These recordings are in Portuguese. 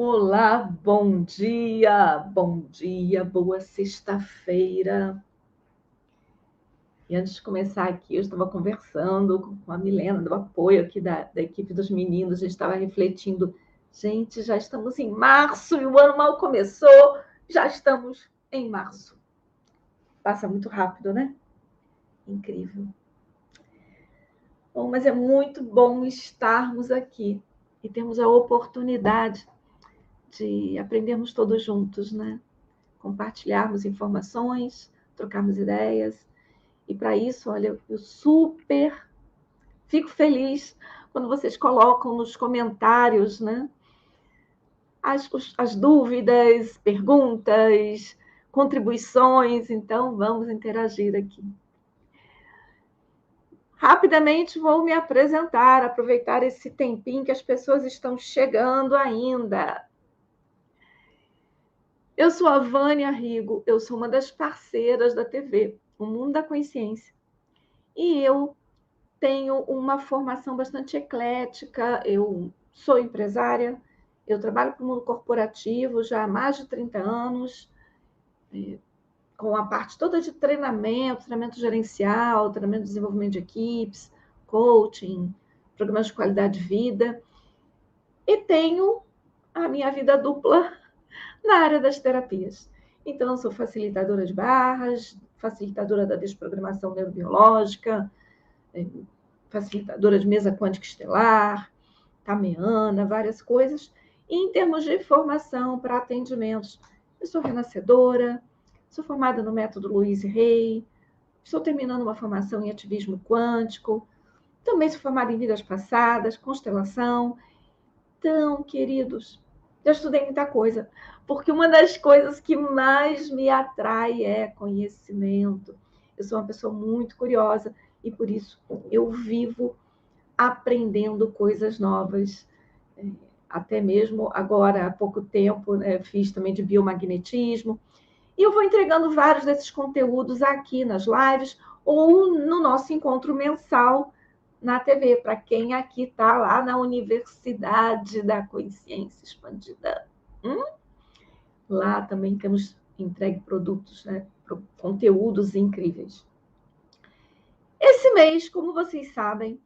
Olá, bom dia, boa sexta-feira. E antes de começar aqui, eu estava conversando com a Milena, do apoio aqui da equipe dos meninos, a gente estava refletindo, gente, já estamos em março e o ano mal começou, já estamos em março. Passa muito rápido, né? Incrível. Bom, mas é muito bom estarmos aqui e temos a oportunidade de aprendermos todos juntos, né? Compartilharmos informações, trocarmos ideias. E para isso, olha, eu super fico feliz quando vocês colocam nos comentários, né? As dúvidas, perguntas, contribuições. Então, vamos interagir aqui. Rapidamente vou me apresentar, aproveitar esse tempinho que as pessoas estão chegando ainda. Eu sou a Vânia Rigo, eu sou uma das parceiras da TV, O Mundo da Consciência. E eu tenho uma formação bastante eclética, eu sou empresária, eu trabalho com o mundo corporativo já há mais de 30 anos, com a parte toda de treinamento gerencial, treinamento de desenvolvimento de equipes, coaching, programas de qualidade de vida, e tenho a minha vida dupla na área das terapias. Então, eu sou facilitadora de barras, facilitadora da desprogramação neurobiológica, facilitadora de mesa quântica estelar, tameana, várias coisas. E em termos de formação para atendimentos, eu sou renascedora, sou formada no método Louise Hay, estou terminando uma formação em ativismo quântico, também sou formada em vidas passadas, constelação. Então, queridos, já estudei muita coisa, porque uma das coisas que mais me atrai é conhecimento. Eu sou uma pessoa muito curiosa e, por isso, eu vivo aprendendo coisas novas. Até mesmo agora, há pouco tempo, fiz também de biomagnetismo. E eu vou entregando vários desses conteúdos aqui nas lives ou no nosso encontro mensal na TV, para quem aqui está lá na Universidade da Consciência Expandida. Lá também temos entregue produtos, né? Conteúdos incríveis. Esse mês, como vocês sabem,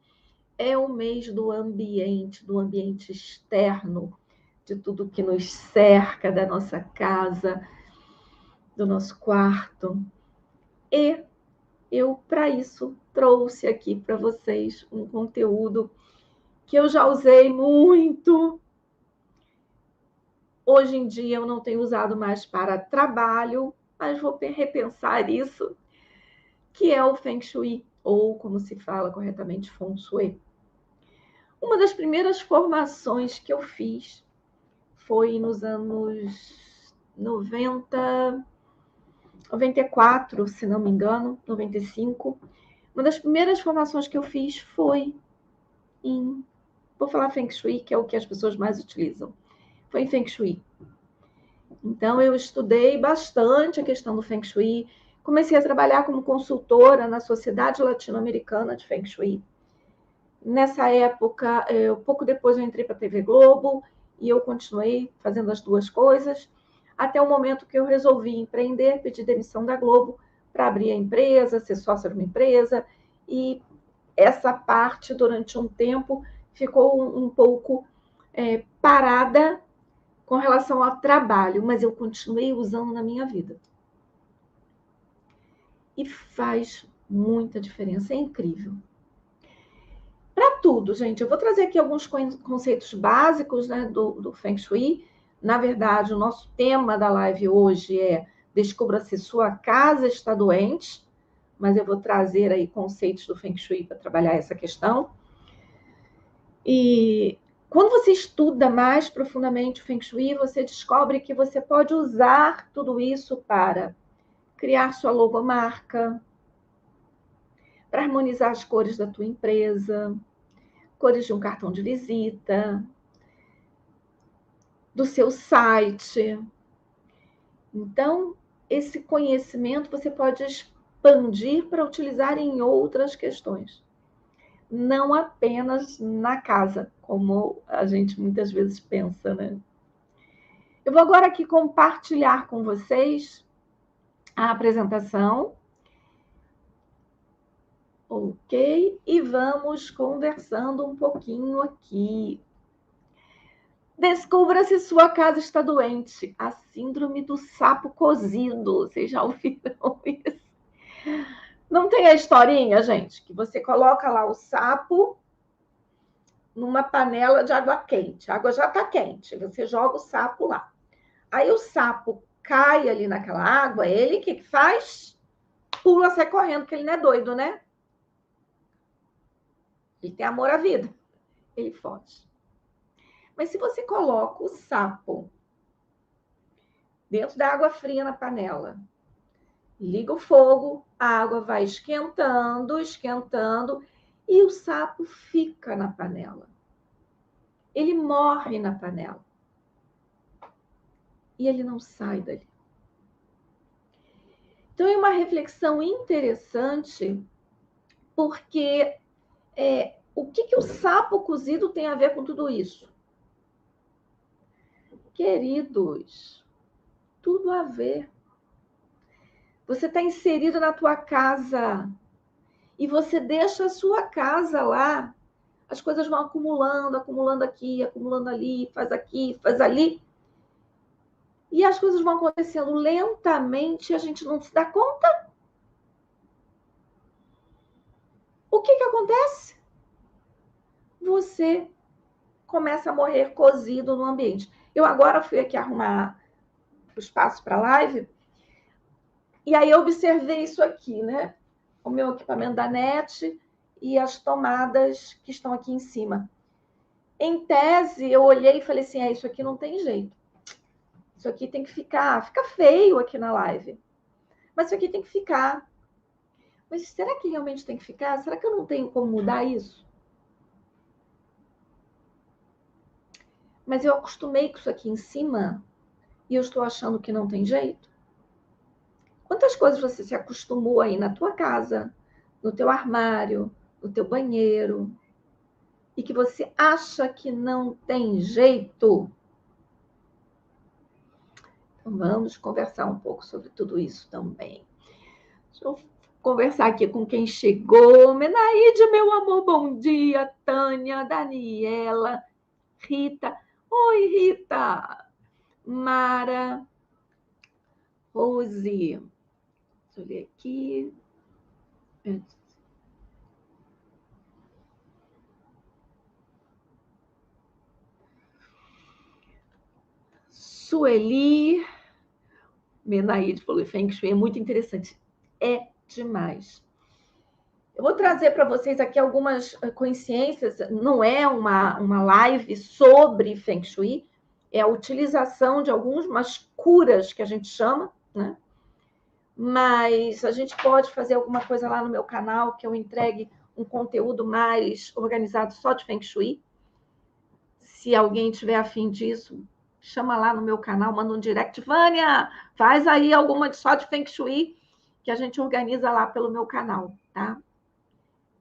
é o mês do ambiente externo, de tudo que nos cerca, da nossa casa, do nosso quarto. E eu, para isso, trouxe aqui para vocês um conteúdo que eu já usei muito. Hoje em dia eu não tenho usado mais para trabalho, mas vou repensar isso, que é o Feng Shui, ou como se fala corretamente, Feng Shui. Uma das primeiras formações que eu fiz foi nos anos 94, se não me engano, 95. Uma das primeiras formações que eu fiz foi vou falar Feng Shui, que é o que as pessoas mais utilizam. Foi em Feng Shui. Então, eu estudei bastante a questão do Feng Shui, comecei a trabalhar como consultora na Sociedade Latino-Americana de Feng Shui. Nessa época, pouco depois eu entrei para a TV Globo e eu continuei fazendo as duas coisas, até o momento que eu resolvi empreender, pedir demissão da Globo para abrir a empresa, ser sócia de uma empresa, e essa parte, durante um tempo, ficou um pouco parada com relação ao trabalho, mas eu continuei usando na minha vida. E faz muita diferença, é incrível. Para tudo, gente, eu vou trazer aqui alguns conceitos básicos, né, do Feng Shui. Na verdade, o nosso tema da live hoje é Descubra se sua casa está doente, mas eu vou trazer aí conceitos do Feng Shui para trabalhar essa questão. E quando você estuda mais profundamente o Feng Shui, você descobre que você pode usar tudo isso para criar sua logomarca, para harmonizar as cores da tua empresa, cores de um cartão de visita, do seu site. Então, esse conhecimento você pode expandir para utilizar em outras questões. Não apenas na casa, como a gente muitas vezes pensa, né? Eu vou agora aqui compartilhar com vocês a apresentação. Ok, e vamos conversando um pouquinho aqui. Descubra se sua casa está doente. A síndrome do sapo cozido. Vocês já ouviram isso? Não tem a historinha, gente, que você coloca lá o sapo numa panela de água quente. A água já está quente, você joga o sapo lá. Aí o sapo cai ali naquela água, ele o que faz? Pula, sai correndo, porque ele não é doido, né? Ele tem amor à vida. Ele foge. Mas se você coloca o sapo dentro da água fria na panela, liga o fogo, a água vai esquentando, esquentando, e o sapo fica na panela. Ele morre na panela. E ele não sai dali. Então, é uma reflexão interessante, porque o que o sapo cozido tem a ver com tudo isso? Queridos, tudo a ver. Você está inserido na tua casa e você deixa a sua casa lá. As coisas vão acumulando, acumulando aqui, acumulando ali, faz ali. E as coisas vão acontecendo lentamente e a gente não se dá conta. O que acontece? Você começa a morrer cozido no ambiente. Eu agora fui aqui arrumar o espaço para a live e aí eu observei isso aqui, né? O meu equipamento da NET e as tomadas que estão aqui em cima. Em tese, eu olhei e falei assim, isso aqui não tem jeito. Isso aqui tem que fica feio aqui na live. Mas isso aqui tem que ficar. Mas será que realmente tem que ficar? Será que eu não tenho como mudar isso? Mas eu acostumei com isso aqui em cima e eu estou achando que não tem jeito? Quantas coisas você se acostumou aí na tua casa, no teu armário, no teu banheiro, e que você acha que não tem jeito? Então, vamos conversar um pouco sobre tudo isso também. Deixa eu conversar aqui com quem chegou. Menaíde, meu amor, bom dia. Tânia, Daniela, Rita. Oi, Rita. Mara, Rose. Deixa eu ver aqui. Sueli. Menaíde falou, Feng Shui é muito interessante. É demais. Eu vou trazer para vocês aqui algumas coincidências. Não é uma live sobre Feng Shui, é a utilização de algumas curas que a gente chama, né? Mas a gente pode fazer alguma coisa lá no meu canal, que eu entregue um conteúdo mais organizado só de Feng Shui. Se alguém tiver afim disso, chama lá no meu canal, manda um direct. Vânia, faz aí alguma só de Feng Shui, que a gente organiza lá pelo meu canal, tá?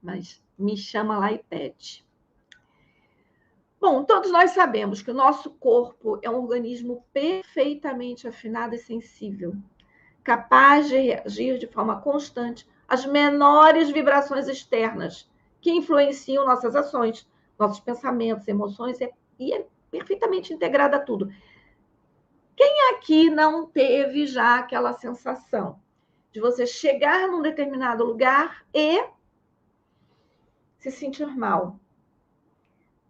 Mas me chama lá e pede. Bom, todos nós sabemos que o nosso corpo é um organismo perfeitamente afinado e sensível, capaz de reagir de forma constante às menores vibrações externas que influenciam nossas ações, nossos pensamentos, emoções, e é perfeitamente integrado a tudo. Quem aqui não teve já aquela sensação de você chegar num determinado lugar e se sentir mal?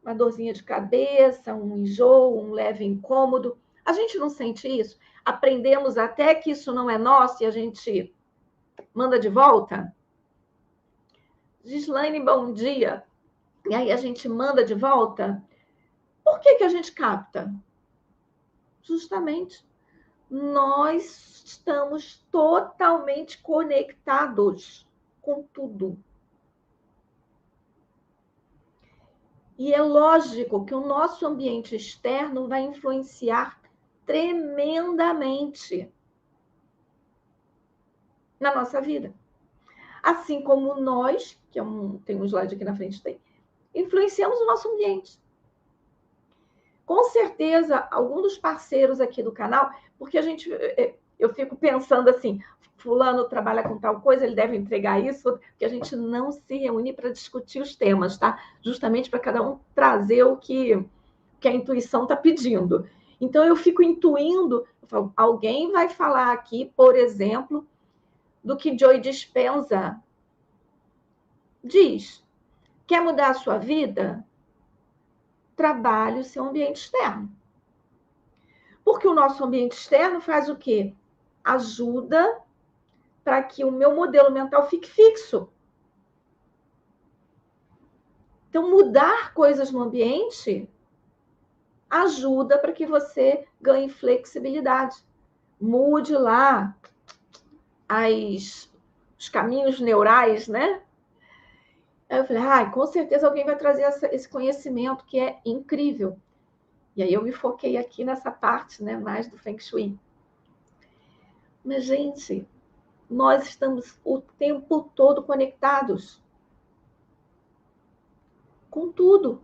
Uma dorzinha de cabeça, um enjoo, um leve incômodo. A gente não sente isso? Aprendemos até que isso não é nosso e a gente manda de volta? Gislaine, bom dia. E aí a gente manda de volta? Por que a gente capta? Justamente, nós estamos totalmente conectados com tudo. E é lógico que o nosso ambiente externo vai influenciar tremendamente na nossa vida. Assim como nós, tem um slide aqui na frente, influenciamos o nosso ambiente. Com certeza, algum dos parceiros aqui do canal, porque eu fico pensando assim, fulano trabalha com tal coisa, ele deve entregar isso, porque a gente não se reúne para discutir os temas, tá? Justamente para cada um trazer o que a intuição está pedindo. Então, eu fico intuindo, eu falo, alguém vai falar aqui, por exemplo, do que Joe Dispenza diz. Quer mudar a sua vida? Trabalhe o seu ambiente externo. Porque o nosso ambiente externo faz o quê? Ajuda para que o meu modelo mental fique fixo. Então, mudar coisas no ambiente ajuda para que você ganhe flexibilidade. Mude lá os caminhos neurais, né? Aí eu falei, com certeza alguém vai trazer esse conhecimento que é incrível. E aí eu me foquei aqui nessa parte, né, mais do Feng Shui. Mas, gente, nós estamos o tempo todo conectados com tudo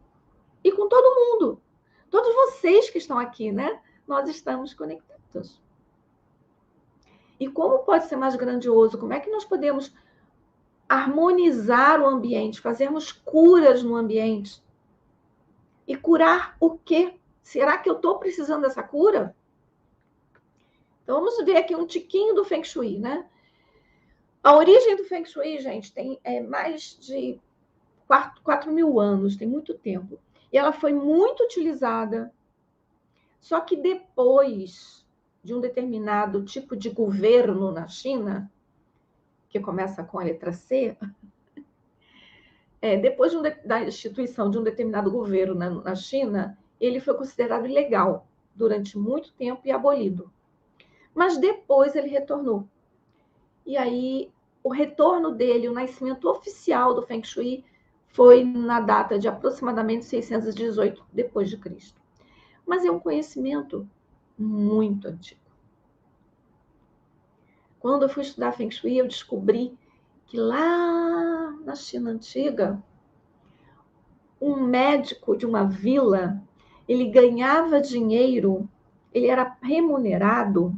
e com todo mundo. Todos vocês que estão aqui, né? Nós estamos conectados. E como pode ser mais grandioso? Como é que nós podemos harmonizar o ambiente, fazermos curas no ambiente? E curar o quê? Será que eu estou precisando dessa cura? Então, vamos ver aqui um tiquinho do Feng Shui, né? A origem do Feng Shui, gente, tem mais de 4.000 anos, tem muito tempo. E ela foi muito utilizada. Só que depois de um determinado tipo de governo na China, que começa com a letra C, depois da instituição de um determinado governo na China, ele foi considerado ilegal durante muito tempo e abolido. Mas depois ele retornou. E aí, o retorno dele, o nascimento oficial do Feng Shui, foi na data de aproximadamente 618 depois de Cristo. Mas é um conhecimento muito antigo. Quando eu fui estudar Feng Shui, eu descobri que lá na China antiga, um médico de uma vila, ele ganhava dinheiro, ele era remunerado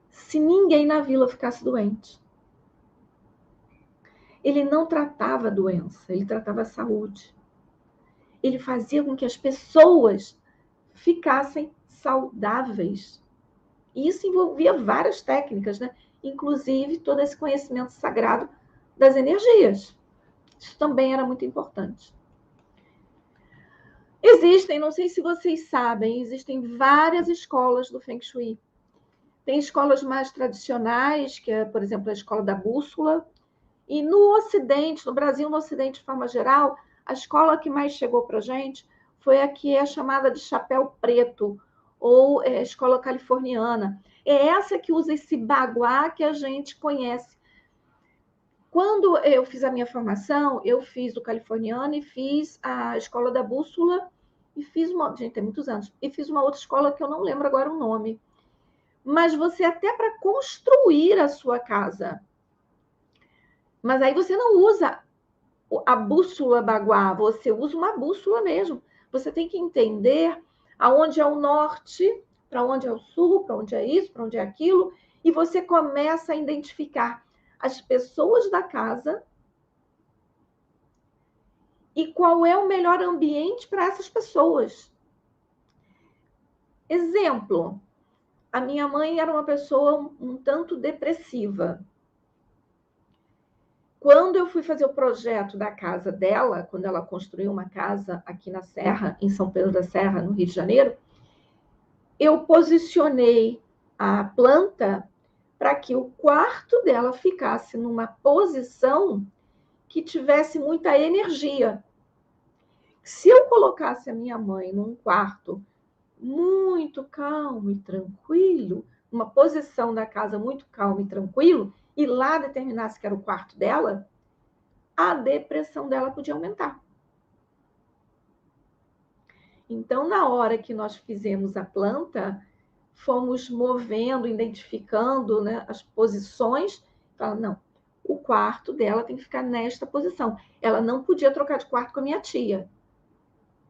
se ninguém na vila ficasse doente. Ele não tratava a doença, ele tratava a saúde. Ele fazia com que as pessoas ficassem saudáveis. E isso envolvia várias técnicas, né? Inclusive todo esse conhecimento sagrado das energias. Isso também era muito importante. Existem, não sei se vocês sabem, existem várias escolas do Feng Shui. Tem escolas mais tradicionais, que é, por exemplo, a escola da bússola. E no Ocidente, no Brasil, no Ocidente de forma geral, a escola que mais chegou para a gente foi a que é chamada de chapéu preto, ou escola californiana. É essa que usa esse baguá que a gente conhece. Quando eu fiz a minha formação, eu fiz o californiano e fiz a escola da bússola e fiz uma... Gente, tem muitos anos. E fiz uma outra escola que eu não lembro agora o nome. Mas você até para construir a sua casa. Mas aí você não usa a bússola baguá, você usa uma bússola mesmo. Você tem que entender aonde é o norte, para onde é o sul, para onde é isso, para onde é aquilo, e você começa a identificar as pessoas da casa e qual é o melhor ambiente para essas pessoas. Exemplo, a minha mãe era uma pessoa um tanto depressiva. Quando eu fui fazer o projeto da casa dela, quando ela construiu uma casa aqui na Serra, em São Pedro da Serra, no Rio de Janeiro, eu posicionei a planta para que o quarto dela ficasse numa posição que tivesse muita energia. Se eu colocasse a minha mãe num quarto muito calmo e tranquilo, uma posição da casa muito calmo e tranquilo, e lá determinasse que era o quarto dela, a depressão dela podia aumentar. Então, na hora que nós fizemos a planta, fomos movendo, identificando, né, as posições. Fala, não, o quarto dela tem que ficar nesta posição. Ela não podia trocar de quarto com a minha tia.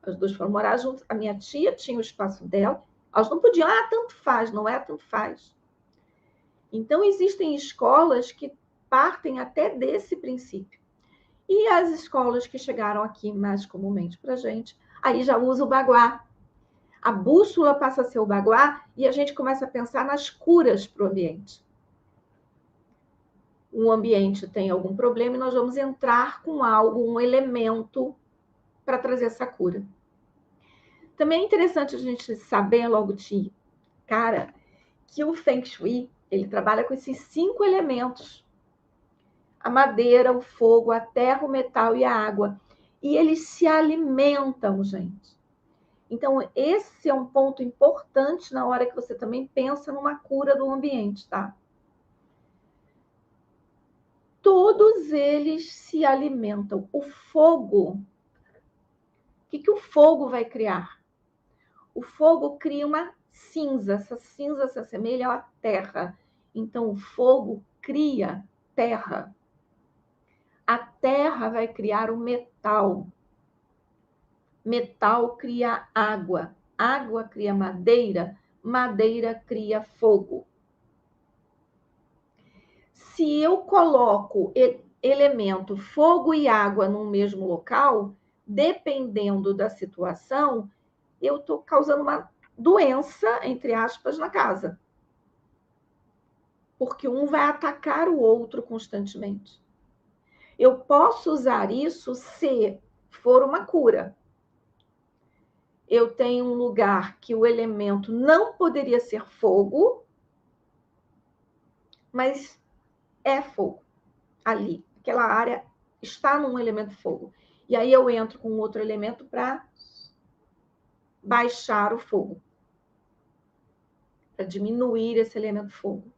As duas foram morar juntas. A minha tia tinha o espaço dela. Elas não podiam, tanto faz, não é tanto faz. Então, existem escolas que partem até desse princípio. E as escolas que chegaram aqui mais comumente para a gente, aí já usa o baguá. A bússola passa a ser o baguá e a gente começa a pensar nas curas para o ambiente. O ambiente tem algum problema e nós vamos entrar com algo, um elemento para trazer essa cura. Também é interessante a gente saber logo de cara que o Feng Shui, ele trabalha com esses 5 elementos. A madeira, o fogo, a terra, o metal e a água. E eles se alimentam, gente. Então, esse é um ponto importante na hora que você também pensa numa cura do ambiente, tá? Todos eles se alimentam. O fogo, o que o fogo vai criar? O fogo cria uma cinza. Essa cinza se assemelha à terra. Então, o fogo cria terra. A terra vai criar o metal. Metal cria água. Água cria madeira. Madeira cria fogo. Se eu coloco elemento fogo e água no mesmo local, dependendo da situação, eu estou causando uma doença, entre aspas, na casa. Porque um vai atacar o outro constantemente. Eu posso usar isso se for uma cura. Eu tenho um lugar que o elemento não poderia ser fogo, mas é fogo ali. Aquela área está num elemento fogo. E aí eu entro com outro elemento para baixar o fogo, para diminuir esse elemento fogo.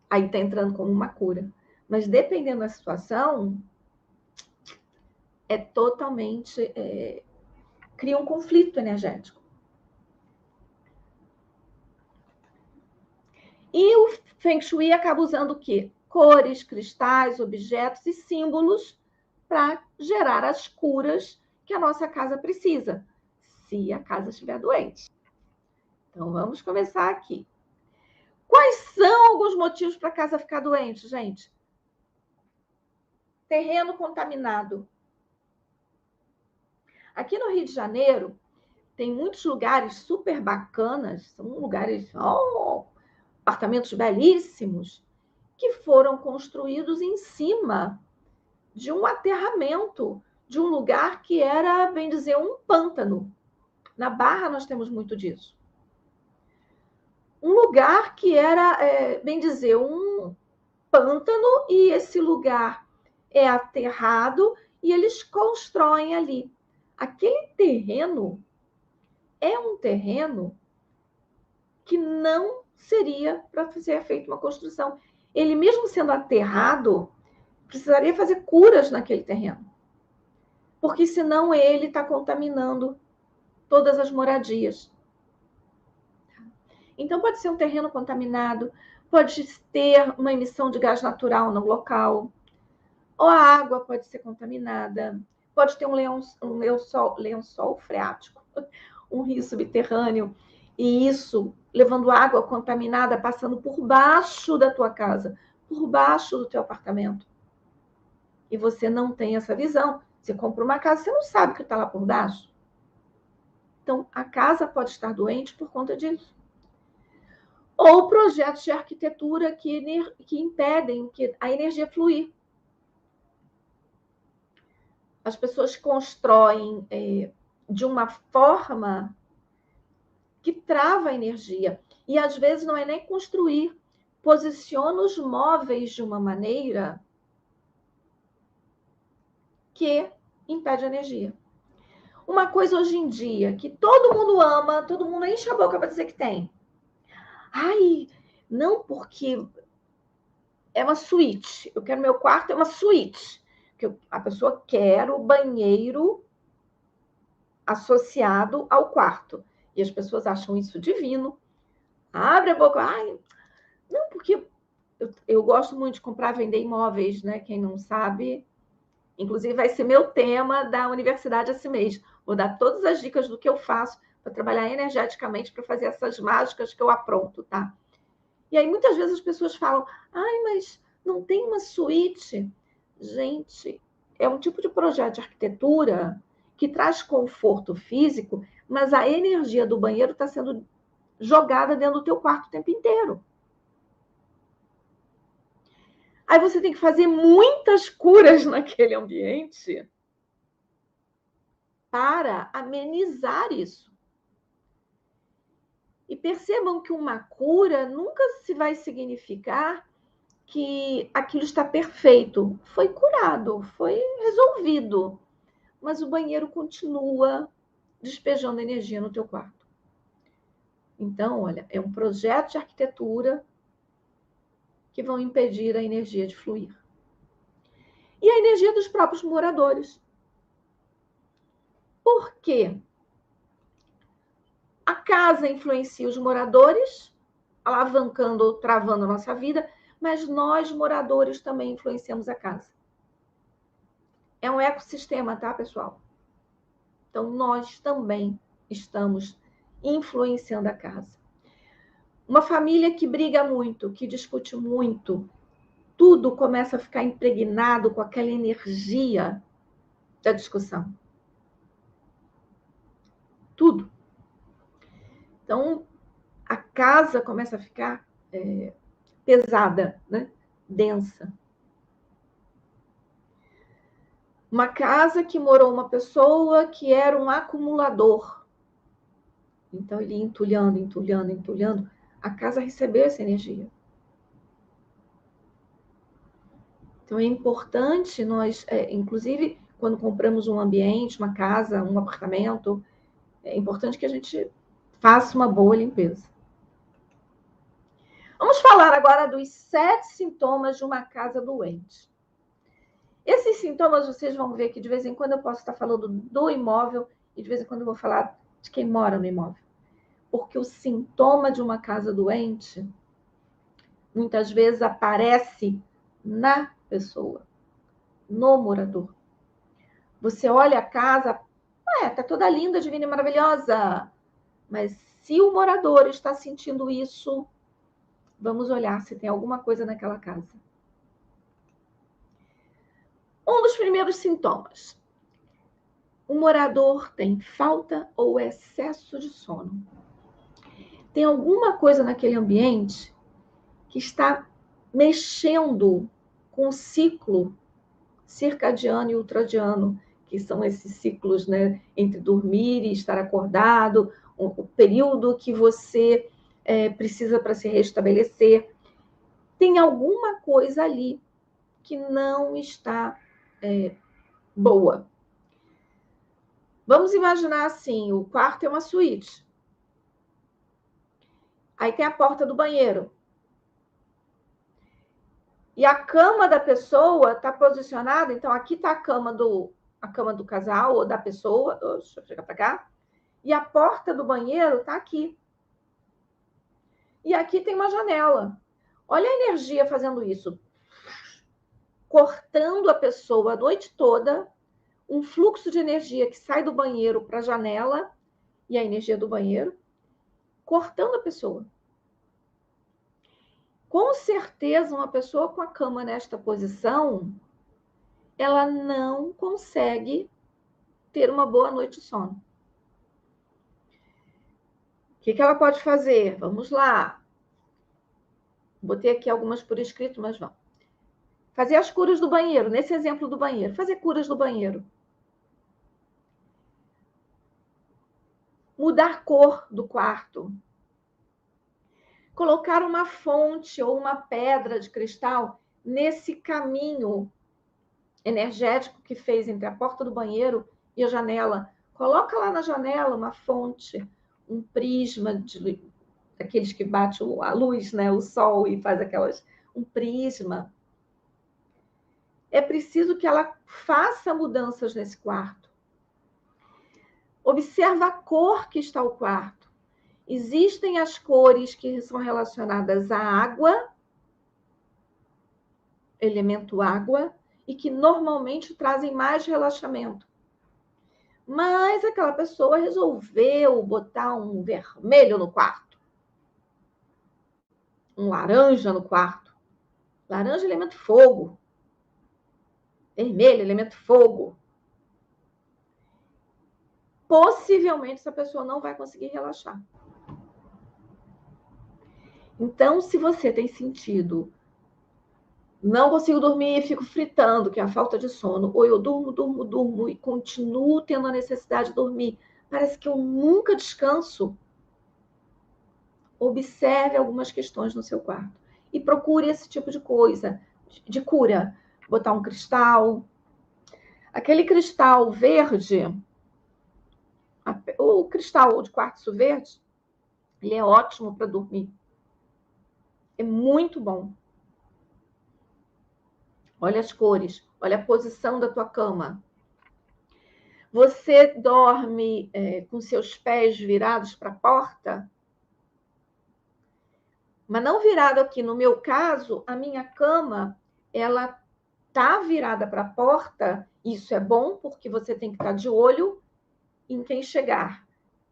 Aí está entrando como uma cura. Mas dependendo da situação, é totalmente... cria um conflito energético. E o Feng Shui acaba usando o quê? Cores, cristais, objetos e símbolos para gerar as curas que a nossa casa precisa, se a casa estiver doente. Então, vamos começar aqui. Quais são alguns motivos para a casa ficar doente, gente? Terreno contaminado. Aqui no Rio de Janeiro, tem muitos lugares super bacanas, são lugares, apartamentos belíssimos, que foram construídos em cima de um aterramento, de um lugar que era, bem dizer, um pântano. Na Barra nós temos muito disso. Um lugar que era, bem dizer, um pântano, e esse lugar é aterrado e eles constroem ali. Aquele terreno é um terreno que não seria para ser feita uma construção. Ele, mesmo sendo aterrado, precisaria fazer curas naquele terreno. Porque senão ele está contaminando todas as moradias. Então, pode ser um terreno contaminado, pode ter uma emissão de gás natural no local, ou a água pode ser contaminada, pode ter um lençol freático, um rio subterrâneo, e isso levando água contaminada, passando por baixo da tua casa, por baixo do teu apartamento. E você não tem essa visão. Você compra uma casa, você não sabe o que está lá por baixo. Então, a casa pode estar doente por conta disso. Ou projetos de arquitetura que impedem a energia fluir. As pessoas constroem de uma forma que trava a energia. E, às vezes, não é nem construir. Posiciona os móveis de uma maneira que impede a energia. Uma coisa hoje em dia que todo mundo ama, todo mundo enche a boca para dizer que tem. Ai, não, porque é uma suíte. Eu quero meu quarto, é uma suíte. Porque a pessoa quer o banheiro associado ao quarto. E as pessoas acham isso divino. Abre a boca. Ai, não, porque eu gosto muito de comprar e vender imóveis, né? Quem não sabe, Inclusive, vai ser meu tema da universidade esse mês. Vou dar todas as dicas do que eu faço para trabalhar energeticamente, para fazer essas mágicas que eu apronto, tá? E aí, muitas vezes as pessoas falam, ai, mas não tem uma suíte? Gente, é um tipo de projeto de arquitetura que traz conforto físico, mas a energia do banheiro está sendo jogada dentro do teu quarto o tempo inteiro. Aí você tem que fazer muitas curas naquele ambiente para amenizar isso. E percebam que uma cura nunca se vai significar que aquilo está perfeito. Foi curado, foi resolvido, mas o banheiro continua despejando energia no teu quarto. Então, olha, é um projeto de arquitetura que vão impedir a energia de fluir. E a energia dos próprios moradores. Por quê? A casa influencia os moradores, alavancando, travando a nossa vida, mas nós, moradores, também influenciamos a casa. É um ecossistema, tá, pessoal? Então, nós também estamos influenciando a casa. Uma família que briga muito, que discute muito, tudo começa a ficar impregnado com aquela energia da discussão. Tudo. Então, a casa começa a ficar pesada, né? Densa. Uma casa que morou uma pessoa que era um acumulador. Então, ele ia entulhando, entulhando, entulhando. A casa recebeu essa energia. Então, é importante nós, inclusive, quando compramos um ambiente, uma casa, um apartamento, é importante que a gente faça uma boa limpeza. Vamos falar agora dos 7 sintomas de uma casa doente. Esses sintomas vocês vão ver que de vez em quando eu posso estar falando do imóvel e de vez em quando eu vou falar de quem mora no imóvel. Porque o sintoma de uma casa doente muitas vezes aparece na pessoa, no morador. Você olha a casa, tá toda linda, divina e maravilhosa. Mas se o morador está sentindo isso, vamos olhar se tem alguma coisa naquela casa. Um dos primeiros sintomas. O morador tem falta ou excesso de sono. Tem alguma coisa naquele ambiente que está mexendo com o ciclo circadiano e ultradiano, que são esses ciclos, né, entre dormir e estar acordado, o período que você precisa para se restabelecer. Tem alguma coisa ali que não está boa. Vamos imaginar assim, o quarto é uma suíte. Aí tem a porta do banheiro. E a cama da pessoa está posicionada, então aqui está a cama do casal ou da pessoa, deixa eu chegar para cá, e a porta do banheiro está aqui. E aqui tem uma janela. Olha a energia fazendo isso. Cortando a pessoa a noite toda, um fluxo de energia que sai do banheiro para a janela, e a energia do banheiro, cortando a pessoa. Com certeza, uma pessoa com a cama nesta posição, ela não consegue ter uma boa noite de sono. O que ela pode fazer? Vamos lá. Botei aqui algumas por escrito, mas vamos. Fazer as curas do banheiro, nesse exemplo do banheiro. Fazer curas do banheiro. Mudar a cor do quarto. Colocar uma fonte ou uma pedra de cristal nesse caminho energético que fez entre a porta do banheiro e a janela. Coloca lá na janela uma fonte, um prisma daqueles que bate a luz, né, o sol e faz um prisma. É preciso que ela faça mudanças nesse quarto. Observa a cor que está o quarto. Existem as cores que são relacionadas à água, elemento água, e que normalmente trazem mais relaxamento. Mas aquela pessoa resolveu botar um vermelho no quarto, um laranja no quarto. Laranja, elemento fogo. Vermelho, elemento fogo. Possivelmente essa pessoa não vai conseguir relaxar. Então, se você tem sentido, não consigo dormir, fico fritando, que é a falta de sono, ou eu durmo e continuo tendo a necessidade de dormir, parece que eu nunca descanso, observe algumas questões no seu quarto e procure esse tipo de coisa, de cura. Botar um cristal, aquele cristal verde, o cristal de quartzo verde, ele é ótimo para dormir. É muito bom. Olha as cores, olha a posição da tua cama. Você dorme com seus pés virados para a porta? Mas não virado aqui. No meu caso, a minha cama, ela tá virada para a porta. Isso é bom, porque você tem que estar de olho em quem chegar.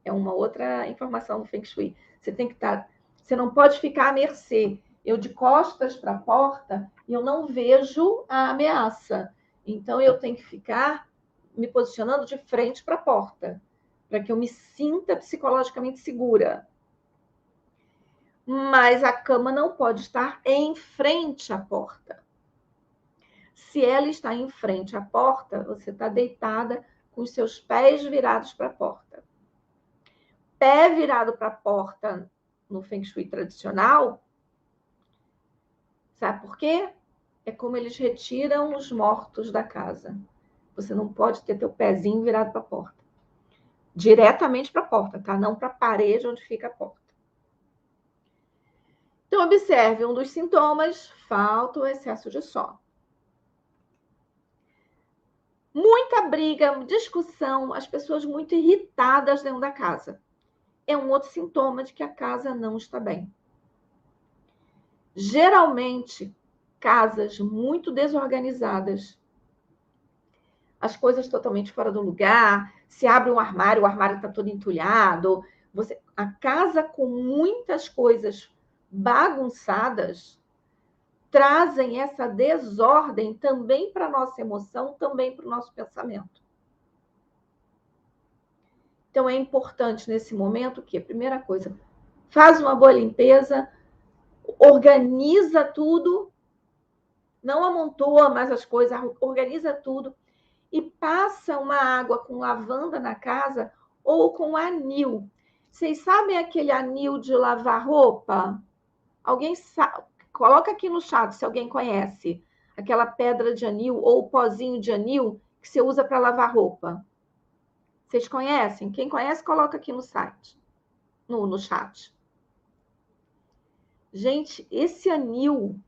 É uma outra informação do Feng Shui. Você tem que estar... Você não pode ficar à mercê. Eu de costas para a porta, eu não vejo a ameaça. Então, eu tenho que ficar me posicionando de frente para a porta, para que eu me sinta psicologicamente segura. Mas a cama não pode estar em frente à porta. Se ela está em frente à porta, você está deitada com os seus pés virados para a porta. Pé virado para a porta no Feng Shui tradicional, sabe por quê? É como eles retiram os mortos da casa. Você não pode ter teu pezinho virado para a porta. Diretamente para a porta, tá? Não para a parede onde fica a porta. Então, observe, um dos sintomas, falta o excesso de sono. Muita briga, discussão, as pessoas muito irritadas dentro da casa. É um outro sintoma de que a casa não está bem. Geralmente, casas muito desorganizadas, as coisas totalmente fora do lugar, se abre um armário, o armário está todo entulhado, a casa com muitas coisas bagunçadas trazem essa desordem também para a nossa emoção, também para o nosso pensamento. Então, é importante nesse momento que, a primeira coisa, faz uma boa limpeza, organiza tudo, não amontoa mais as coisas, organiza tudo e passa uma água com lavanda na casa ou com anil. Vocês sabem aquele anil de lavar roupa? Alguém sabe? Coloca aqui no chat se alguém conhece aquela pedra de anil ou pozinho de anil que você usa para lavar roupa. Vocês conhecem? Quem conhece, coloca aqui no site, no chat. Gente, esse anil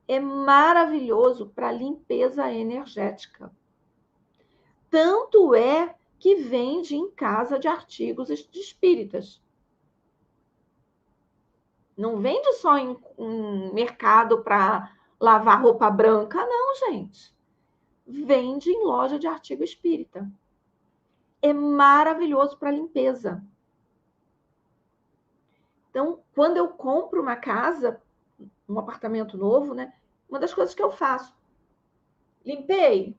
é maravilhoso para limpeza energética. Tanto é que vende em casa de artigos de espíritas. Não vende só em mercado para lavar roupa branca, não, gente. Vende em loja de artigo espírita. É maravilhoso para limpeza. Então, quando eu compro uma casa, um apartamento novo, né? Uma das coisas que eu faço, limpei.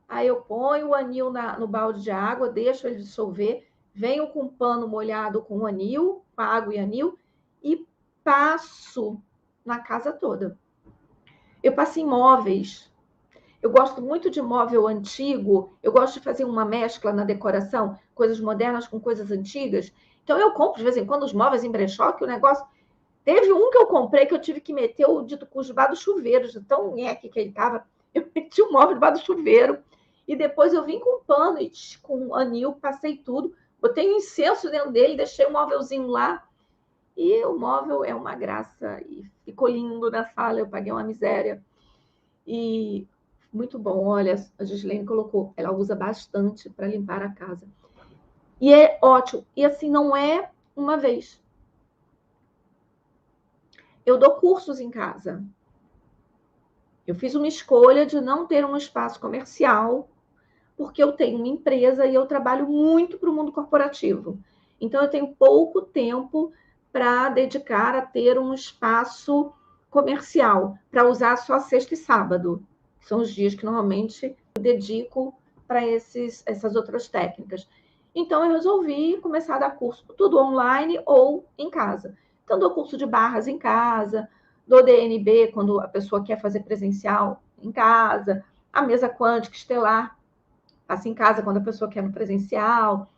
Aí eu ponho o anil no balde de água, deixo ele dissolver, venho com um pano molhado com anil, com água e anil, e passo na casa toda. Eu passo em móveis. Eu gosto muito de móvel antigo, eu gosto de fazer uma mescla na decoração, coisas modernas com coisas antigas. Então eu compro de vez em quando os móveis em brechó, que o negócio... Teve um que eu comprei que eu tive que meter o dito cujo debaixo do chuveiro, de tão nheque que ele estava. Eu meti o móvel debaixo do chuveiro. E depois eu vim com um pano e com anil, passei tudo. Botei um incenso dentro dele, deixei o móvelzinho lá. E o móvel é uma graça. E ficou lindo na sala, eu paguei uma miséria. E muito bom. Olha, a Gislene colocou, ela usa bastante para limpar a casa. E é ótimo. E assim, não é uma vez. Eu dou cursos em casa. Eu fiz uma escolha de não ter um espaço comercial, porque eu tenho uma empresa e eu trabalho muito para o mundo corporativo. Então, eu tenho pouco tempo para dedicar a ter um espaço comercial, para usar só sexta e sábado. São os dias que normalmente eu dedico para essas outras técnicas. Então, eu resolvi começar a dar curso, tudo online ou em casa. Então, dou curso de barras em casa, dou DNB quando a pessoa quer fazer presencial em casa, a mesa quântica estelar, passa em casa quando a pessoa quer no presencial.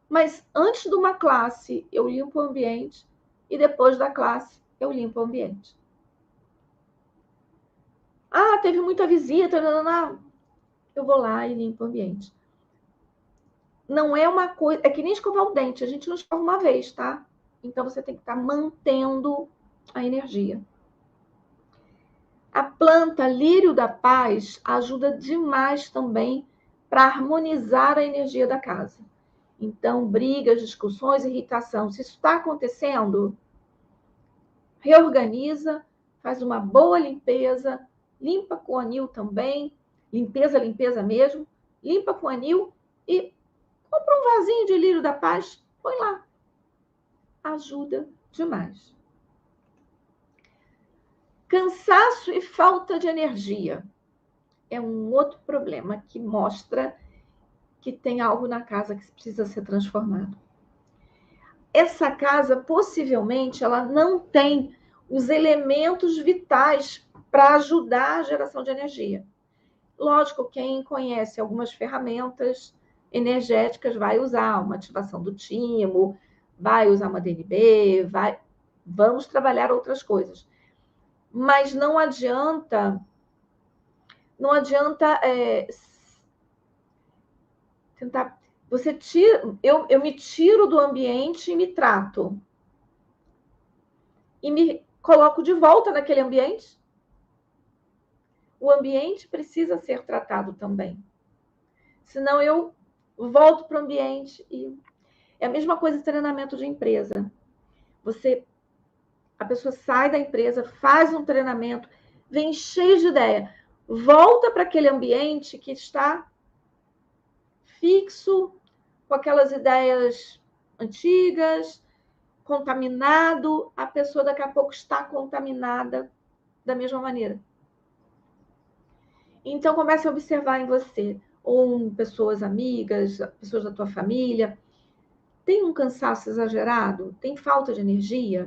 Mas antes de uma classe, eu limpo o ambiente e depois da classe, eu limpo o ambiente. Ah, teve muita visita, não, não, não. Eu vou lá e limpo o ambiente. Não é uma coisa... É que nem escovar o dente, a gente não escova uma vez, tá? Então, você tem que estar mantendo a energia. A planta lírio da paz ajuda demais também para harmonizar a energia da casa. Então, brigas, discussões, irritação. Se isso está acontecendo, reorganiza, faz uma boa limpeza, limpa com anil também, limpeza mesmo, limpa com anil e compra um vasinho de lírio da paz, põe lá. Ajuda demais. Cansaço e falta de energia é um outro problema que mostra que tem algo na casa que precisa ser transformado. Essa casa, possivelmente, ela não tem os elementos vitais para ajudar a geração de energia. Lógico, quem conhece algumas ferramentas energéticas vai usar uma ativação do timo, vai usar uma DNB, vamos trabalhar outras coisas. Mas não adianta tentar... Você tira, eu me tiro do ambiente e me trato. E me coloco de volta naquele ambiente. O ambiente precisa ser tratado também. Senão eu volto para o ambiente e... É a mesma coisa de treinamento de empresa. A pessoa sai da empresa, faz um treinamento, vem cheio de ideia, volta para aquele ambiente que está fixo, com aquelas ideias antigas, contaminado, a pessoa daqui a pouco está contaminada da mesma maneira. Então, comece a observar em você, ou em pessoas amigas, pessoas da tua família. Tem um cansaço exagerado? Tem falta de energia?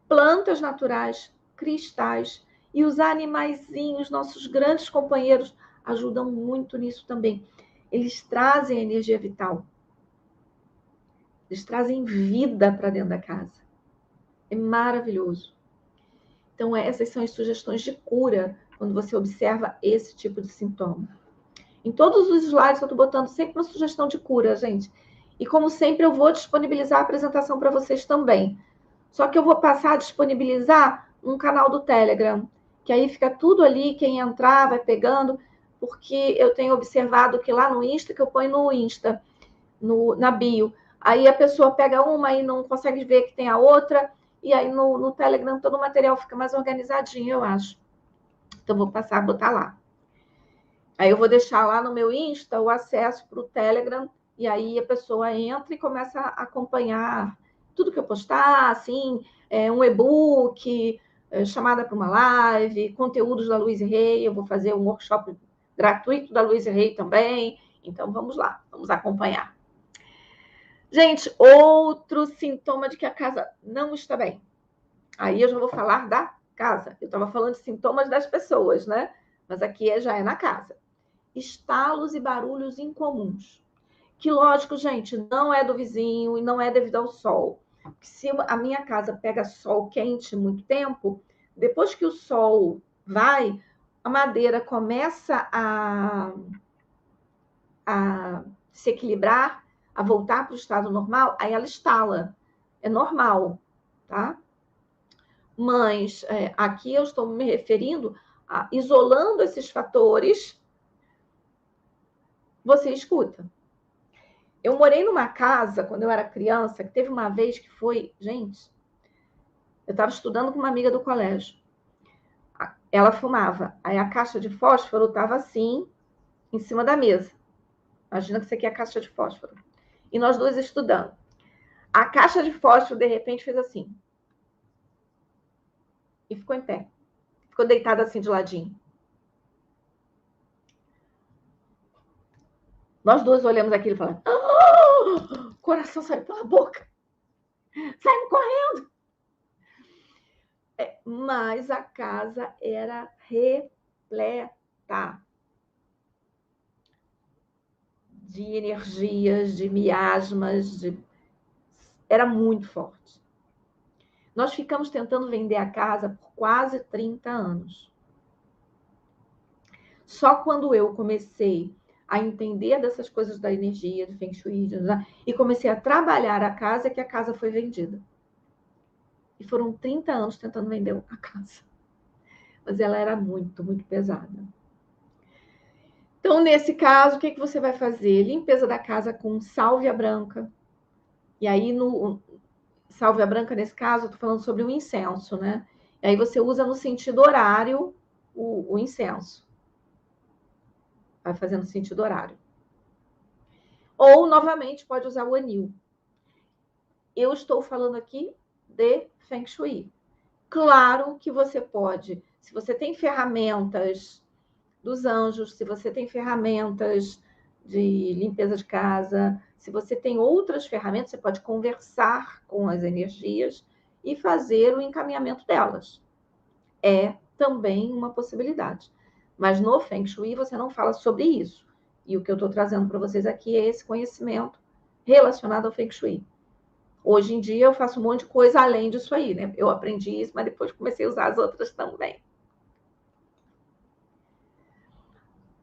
Plantas naturais, cristais e os animaizinhos, nossos grandes companheiros, ajudam muito nisso também. Eles trazem energia vital. Eles trazem vida para dentro da casa. É maravilhoso. Então, essas são as sugestões de cura quando você observa esse tipo de sintoma. Em todos os slides eu estou botando sempre uma sugestão de cura, gente. E como sempre, eu vou disponibilizar a apresentação para vocês também. Só que eu vou passar a disponibilizar um canal do Telegram, que aí fica tudo ali, quem entrar vai pegando, porque eu tenho observado que lá no Insta, que eu ponho no Insta, na bio, aí a pessoa pega uma e não consegue ver que tem a outra, e aí no Telegram todo o material fica mais organizadinho, eu acho. Então, vou passar a botar lá. Aí eu vou deixar lá no meu Insta o acesso para o Telegram, e aí a pessoa entra e começa a acompanhar tudo que eu postar, assim, um e-book, chamada para uma live, conteúdos da Louise Hay, eu vou fazer um workshop gratuito da Louise Hay também. Então, vamos lá, vamos acompanhar. Gente, outro sintoma de que a casa não está bem. Aí eu já vou falar da casa. Eu estava falando de sintomas das pessoas, né? Mas aqui já é na casa. Estalos e barulhos incomuns. Que, lógico, gente, não é do vizinho e não é devido ao sol. Se a minha casa pega sol quente muito tempo, depois que o sol vai, a madeira começa a se equilibrar, a voltar para o estado normal, aí ela estala. É normal, tá? Mas aqui eu estou me referindo a isolando esses fatores, você escuta. Eu morei numa casa, quando eu era criança, que teve uma vez que foi... Gente, eu estava estudando com uma amiga do colégio. ela fumava. Aí a caixa de fósforo estava assim, em cima da mesa. Imagina que isso aqui é a caixa de fósforo. E nós dois estudando. A caixa de fósforo, de repente, fez assim. E ficou em pé. Ficou deitada assim de ladinho. Nós dois olhamos aquilo e falamos: oh! O coração saiu pela boca. Saímos correndo. Mas a casa era repleta de energias, de miasmas, era muito forte. Nós ficamos tentando vender a casa por quase 30 anos. Só quando eu comecei a entender dessas coisas da energia, do Feng Shui, e comecei a trabalhar a casa, é que a casa foi vendida. E foram 30 anos tentando vender a casa. Mas ela era muito, muito pesada. Então, nesse caso, o que você vai fazer? Limpeza da casa com sálvia branca. E aí, no sálvia branca, nesse caso, eu estou falando sobre o incenso, né? E aí você usa no sentido horário o incenso. Vai fazendo sentido horário. Ou, novamente, pode usar o anil. Eu estou falando aqui de Feng Shui. Claro que você pode, se você tem ferramentas dos anjos, se você tem ferramentas de limpeza de casa, se você tem outras ferramentas, você pode conversar com as energias e fazer o encaminhamento delas. É também uma possibilidade. Mas no Feng Shui você não fala sobre isso. E o que eu estou trazendo para vocês aqui é esse conhecimento relacionado ao Feng Shui. Hoje em dia eu faço um monte de coisa além disso aí, né? Eu aprendi isso, mas depois comecei a usar as outras também.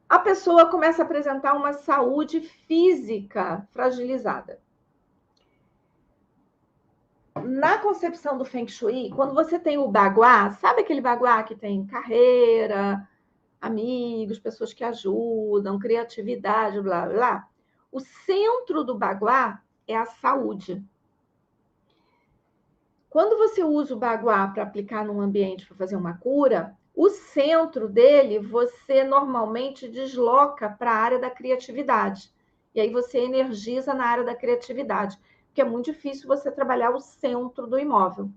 A pessoa começa a apresentar uma saúde física fragilizada. Na concepção do Feng Shui, quando você tem o Bagua, sabe aquele Bagua que tem carreira, amigos, pessoas que ajudam, criatividade, blá, blá, blá? O centro do Bagua é a saúde. Quando você usa o Bagua para aplicar num ambiente para fazer uma cura, o centro dele você normalmente desloca para a área da criatividade. E aí você energiza na área da criatividade, porque é muito difícil você trabalhar o centro do imóvel.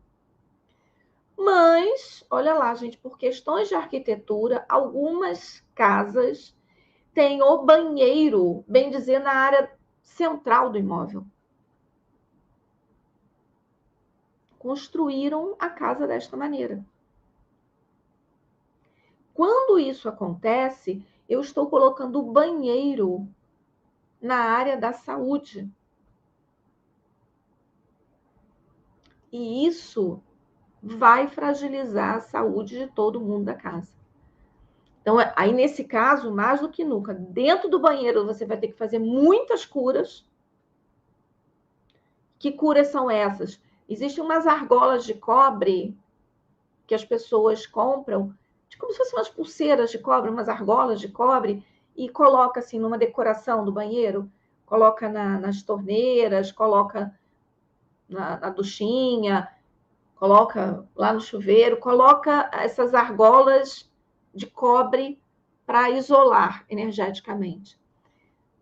Mas, olha lá, gente, por questões de arquitetura, algumas casas têm o banheiro, bem dizer, na área central do imóvel. Construíram a casa desta maneira. Quando isso acontece, eu estou colocando o banheiro na área da saúde. E isso vai fragilizar a saúde de todo mundo da casa. Então, aí nesse caso, mais do que nunca, dentro do banheiro você vai ter que fazer muitas curas. Que curas são essas? Existem umas argolas de cobre que as pessoas compram, como se fossem umas pulseiras de cobre, umas argolas de cobre, e coloca assim numa decoração do banheiro, coloca nas torneiras, coloca na duchinha, coloca lá no chuveiro, coloca essas argolas de cobre para isolar energeticamente.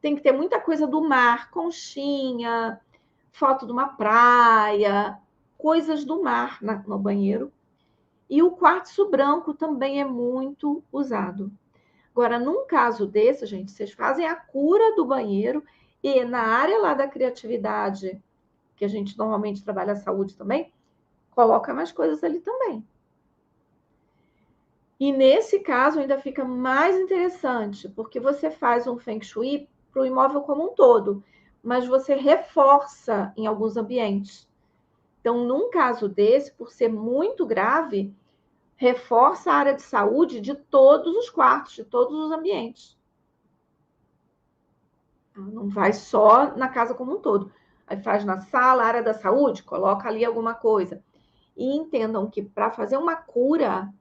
Tem que ter muita coisa do mar, conchinha, foto de uma praia, coisas do mar no banheiro. E o quartzo branco também é muito usado. Agora, num caso desse, gente, vocês fazem a cura do banheiro e na área lá da criatividade, que a gente normalmente trabalha a saúde também, coloca mais coisas ali também. E nesse caso ainda fica mais interessante, porque você faz um Feng Shui para o imóvel como um todo, mas você reforça em alguns ambientes. Então, num caso desse, por ser muito grave, reforça a área de saúde de todos os quartos, de todos os ambientes. Não vai só na casa como um todo. Aí faz na sala, área da saúde, coloca ali alguma coisa. E entendam que para fazer uma cura,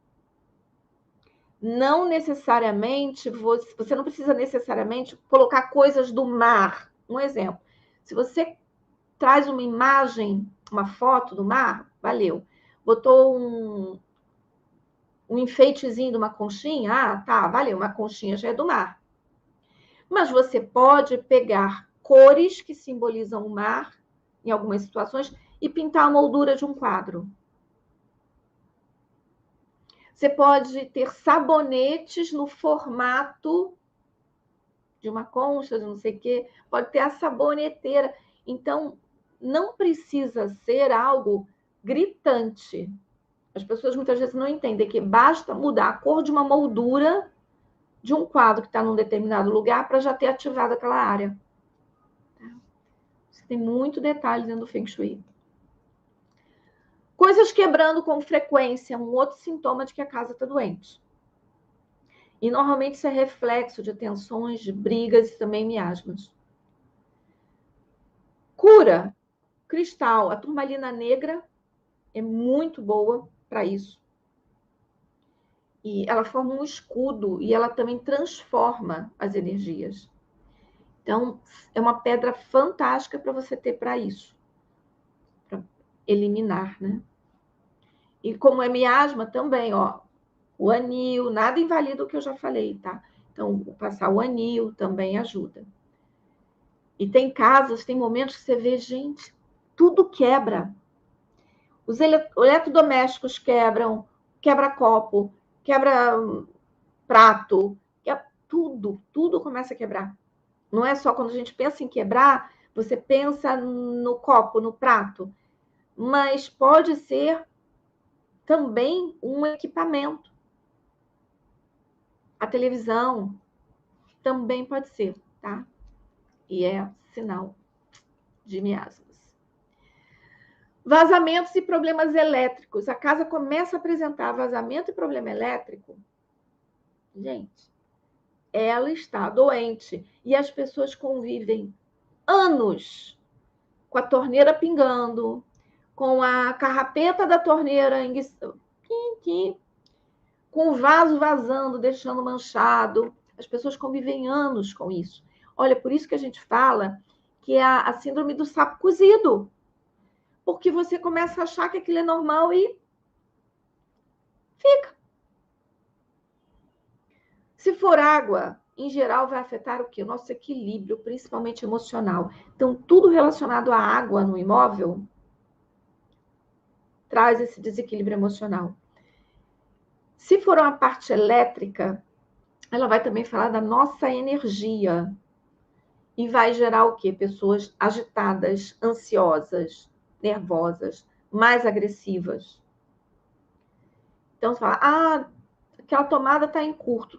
não necessariamente, você não precisa necessariamente colocar coisas do mar. Um exemplo, se você traz uma imagem, uma foto do mar, valeu. Botou um enfeitezinho de uma conchinha, ah, tá, valeu, uma conchinha já é do mar. Mas você pode pegar cores que simbolizam o mar, em algumas situações, e pintar a moldura de um quadro. Você pode ter sabonetes no formato de uma concha, de não sei o quê, pode ter a saboneteira. Então, não precisa ser algo gritante. As pessoas muitas vezes não entendem que basta mudar a cor de uma moldura de um quadro que está num determinado lugar para já ter ativado aquela área. Tem muito detalhe dentro do Feng Shui. Coisas quebrando com frequência, um outro sintoma de que a casa está doente. E normalmente isso é reflexo de tensões, de brigas e também miasmas. Cura, cristal, a turmalina negra é muito boa para isso. E ela forma um escudo e ela também transforma as energias. Então, é uma pedra fantástica para você ter para isso. Para eliminar, né? E como é miasma também, ó. O anil, nada invalida o que eu já falei, tá? Então, passar o anil também ajuda. E tem casos, tem momentos que você vê, gente, tudo quebra. Os eletrodomésticos quebram, quebra copo, quebra prato, tudo começa a quebrar. Não é só quando a gente pensa em quebrar, você pensa no copo, no prato, mas pode ser também um equipamento. A televisão também pode ser, tá? E é sinal de miasmas. Vazamentos e problemas elétricos. A casa começa a apresentar vazamento e problema elétrico. Gente, ela está doente. E as pessoas convivem anos com a torneira pingando, com a carrapeta da torneira com o vaso vazando, deixando manchado. As pessoas convivem anos com isso. Olha, por isso que a gente fala que é a síndrome do sapo cozido. Porque você começa a achar que aquilo é normal e fica. Se for água, em geral, vai afetar o quê? O nosso equilíbrio, principalmente emocional. Então, tudo relacionado à água no imóvel traz esse desequilíbrio emocional. Se for uma parte elétrica, ela vai também falar da nossa energia. E vai gerar o quê? Pessoas agitadas, ansiosas, nervosas, mais agressivas. Então, você fala, aquela tomada está em curto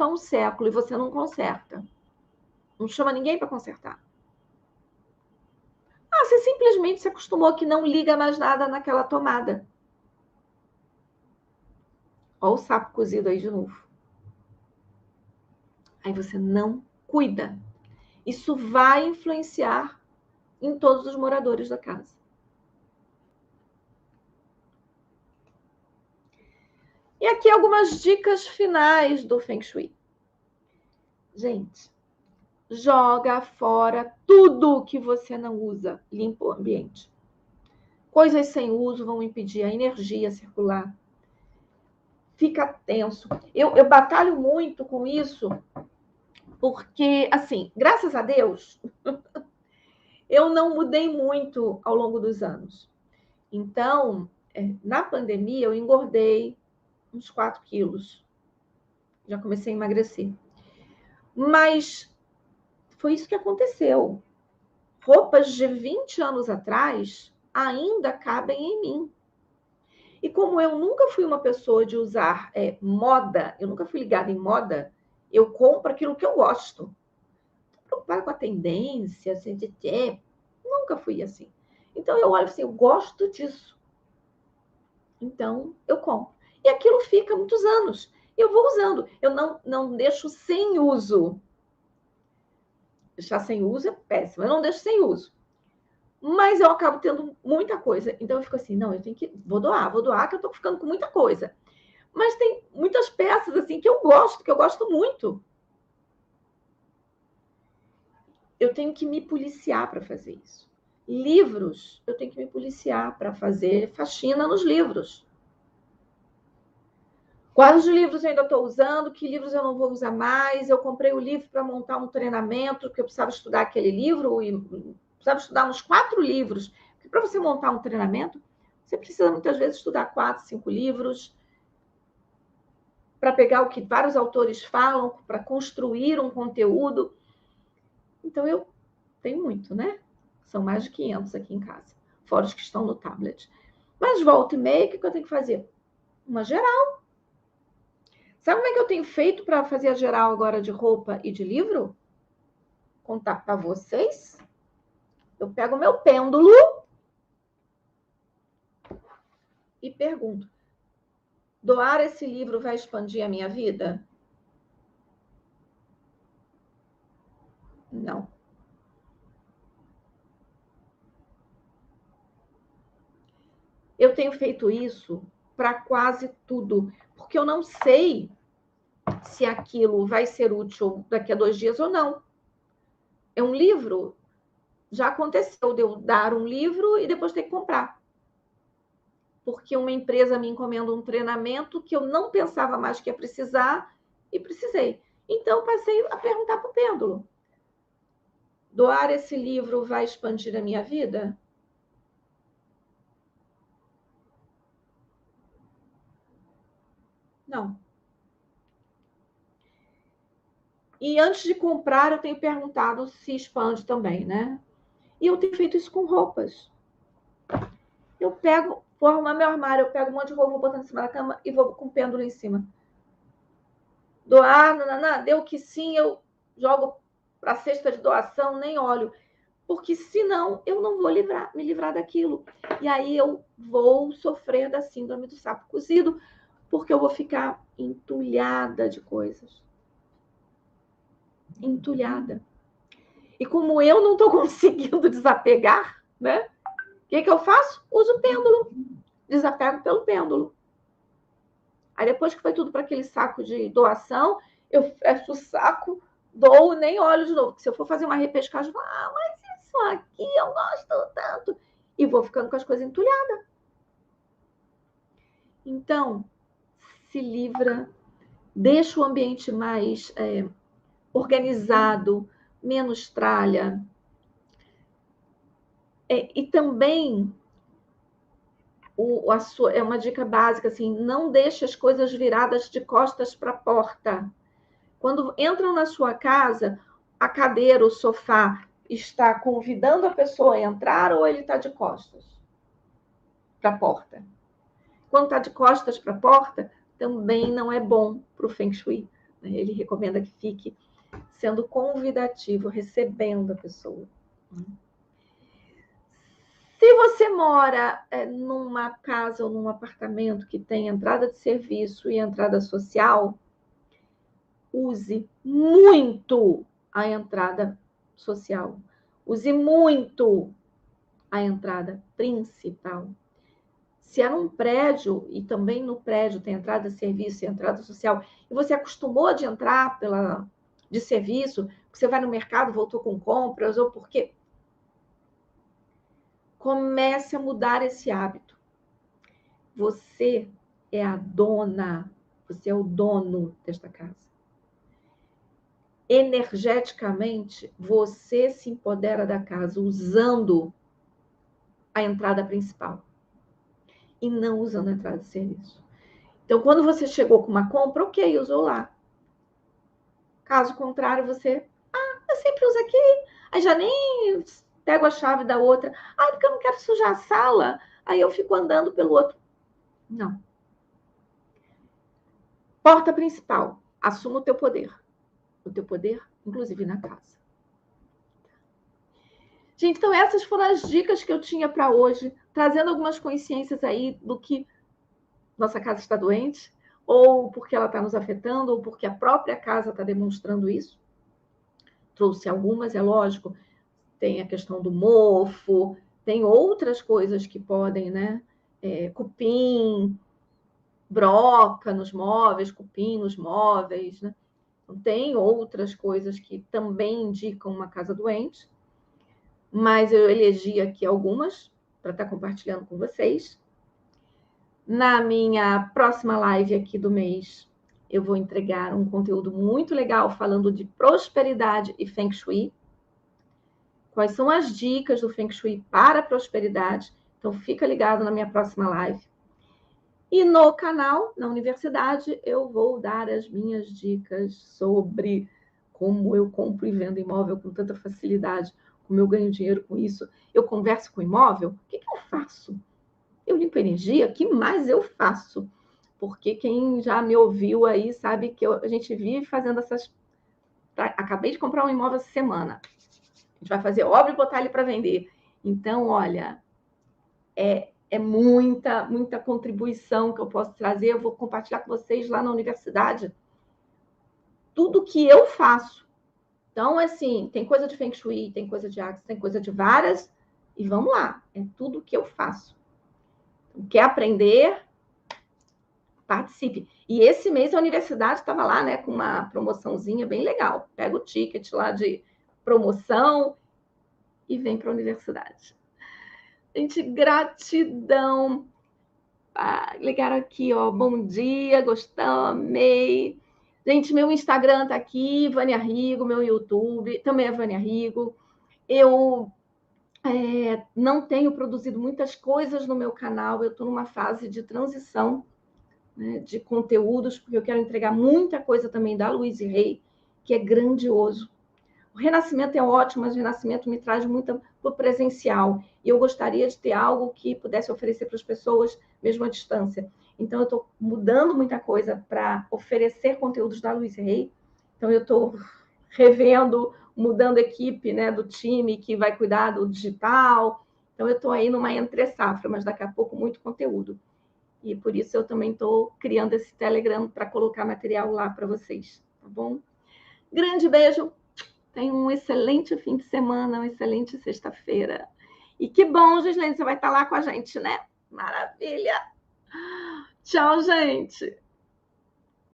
há um século e você não conserta. Não chama ninguém para consertar. Você simplesmente se acostumou que não liga mais nada naquela tomada. Olha o sapo cozido aí de novo. Aí você não cuida. Isso vai influenciar em todos os moradores da casa. E aqui algumas dicas finais do Feng Shui. Gente, joga fora tudo que você não usa. Limpa o ambiente. Coisas sem uso vão impedir a energia circular. Fica tenso. Eu batalho muito com isso, porque, assim, graças a Deus, eu não mudei muito ao longo dos anos. Então, na pandemia, eu engordei uns 4 quilos. Já comecei a emagrecer. Mas foi isso que aconteceu. Roupas de 20 anos atrás ainda cabem em mim. E como eu nunca fui uma pessoa de usar moda, eu nunca fui ligada em moda, eu compro aquilo que eu gosto. Preocupada com a tendência, assim, nunca fui assim. Então eu olho assim, eu gosto disso. Então eu compro. E aquilo fica muitos anos. Eu vou usando. Eu não deixo sem uso. Deixar sem uso é péssimo. Eu não deixo sem uso. Mas eu acabo tendo muita coisa. Então eu fico assim, não, vou doar, que eu tô ficando com muita coisa. Mas tem muitas peças assim que eu gosto muito. Eu tenho que me policiar para fazer isso. Livros, eu tenho que me policiar para fazer faxina nos livros. Quais livros eu ainda estou usando, que livros eu não vou usar mais. Eu comprei o livro para montar um treinamento, porque eu precisava estudar aquele livro, e precisava estudar uns 4 livros. Porque para você montar um treinamento, você precisa muitas vezes estudar 4, 5 livros, para pegar o que vários autores falam, para construir um conteúdo. Então, eu tenho muito, né? São mais de 500 aqui em casa, fora os que estão no tablet. Mas volta e meia, o que eu tenho que fazer? Uma geral. Sabe como é que eu tenho feito para fazer a geral agora de roupa e de livro? Contar para vocês. Eu pego o meu pêndulo e pergunto: doar esse livro vai expandir a minha vida? Não. Eu tenho feito isso para quase tudo, porque eu não sei se aquilo vai ser útil daqui a 2 dias ou não. É um livro. Já aconteceu de eu dar um livro e depois ter que comprar. Porque uma empresa me encomenda um treinamento que eu não pensava mais que ia precisar e precisei. Então, passei a perguntar para o pêndulo: doar esse livro vai expandir a minha vida? Não. E antes de comprar, eu tenho perguntado se expande também, né? E eu tenho feito isso com roupas. Eu pego, vou arrumar meu armário, eu pego um monte de roupa, vou botando em cima da cama e vou com o pêndulo em cima. Doar, não, deu que sim, eu jogo para a cesta de doação, nem olho. Porque senão eu não vou me livrar daquilo. E aí eu vou sofrer da síndrome do sapo cozido, porque eu vou ficar entulhada de coisas. Entulhada. E como eu não estou conseguindo desapegar, né? O que eu faço? Uso o pêndulo. Desapego pelo pêndulo. Aí depois que foi tudo para aquele saco de doação, eu fecho o saco, dou e nem olho de novo. Porque se eu for fazer uma repescagem, mas isso aqui eu gosto tanto. E vou ficando com as coisas entulhadas. Então, se livra, deixa o ambiente mais organizado, menos tralha. E também é uma dica básica, assim, não deixe as coisas viradas de costas para a porta. Quando entram na sua casa, a cadeira, o sofá está convidando a pessoa a entrar ou ele está de costas para a porta? Quando está de costas para a porta, também não é bom para o Feng Shui. Ele recomenda que fique sendo convidativo, recebendo a pessoa. Se você mora numa casa ou num apartamento que tem entrada de serviço e entrada social, use muito a entrada social. Use muito a entrada principal. Se é num prédio, e também no prédio tem entrada de serviço e entrada social, e você acostumou de entrar de serviço, você vai no mercado, voltou com compras, ou porque comece a mudar esse hábito. Você é a dona, você é o dono desta casa. Energeticamente, você se empodera da casa usando a entrada principal e não usando a entrada de serviço. Então, quando você chegou com uma compra, ok, usou lá. Caso contrário, eu sempre uso aqui, aí já nem pego a chave da outra. Porque eu não quero sujar a sala, aí eu fico andando pelo outro. Não. Porta principal, assuma o teu poder. O teu poder, inclusive na casa. Gente, então essas foram as dicas que eu tinha para hoje, trazendo algumas consciências aí do que nossa casa está doente, ou porque ela está nos afetando, ou porque a própria casa está demonstrando isso. Trouxe algumas, é lógico, tem a questão do mofo, tem outras coisas que podem, né? Cupim, broca nos móveis, cupim nos móveis, né? Então, tem outras coisas que também indicam uma casa doente, mas eu elegi aqui algumas para estar compartilhando com vocês. Na minha próxima live aqui do mês, eu vou entregar um conteúdo muito legal falando de prosperidade e Feng Shui. Quais são as dicas do Feng Shui para a prosperidade? Então, fica ligado na minha próxima live. E no canal, na universidade, eu vou dar as minhas dicas sobre como eu compro e vendo imóvel com tanta facilidade, como eu ganho dinheiro com isso. Eu converso com imóvel, o que eu faço? Eu limpo energia, o que mais eu faço? Porque quem já me ouviu aí sabe que a gente vive fazendo essas... Acabei de comprar um imóvel essa semana. A gente vai fazer obra e botar ele para vender. Então, olha, é muita contribuição que eu posso trazer. Eu vou compartilhar com vocês lá na universidade tudo que eu faço. Então, assim, tem coisa de Feng Shui, tem coisa de Axis, tem coisa de várias. E vamos lá, é tudo que eu faço. Quer aprender? Participe. E esse mês a universidade estava lá, né, com uma promoçãozinha bem legal. Pega o ticket lá de promoção e vem para a universidade. Gente, gratidão. Ligaram aqui, ó. Bom dia, gostão, amei. Gente, meu Instagram tá aqui, Vânia Rigo, meu YouTube também é Vânia Rigo. Eu não tenho produzido muitas coisas no meu canal, eu estou numa fase de transição, né, de conteúdos, porque eu quero entregar muita coisa também da Louise Hay, que é grandioso. O Renascimento é ótimo, mas o Renascimento me traz muito para o presencial. E eu gostaria de ter algo que pudesse oferecer para as pessoas, mesmo à distância. Então, eu estou mudando muita coisa para oferecer conteúdos da Louise Hay. Então, eu estou revendo, mudando a equipe, né, do time que vai cuidar do digital. Então, eu estou aí numa entre-safra, mas daqui a pouco muito conteúdo. E por isso eu também estou criando esse Telegram para colocar material lá para vocês, tá bom? Grande beijo, tenha um excelente fim de semana, uma excelente sexta-feira. E que bom, Gislene, você vai estar lá com a gente, né? Maravilha! Tchau, gente!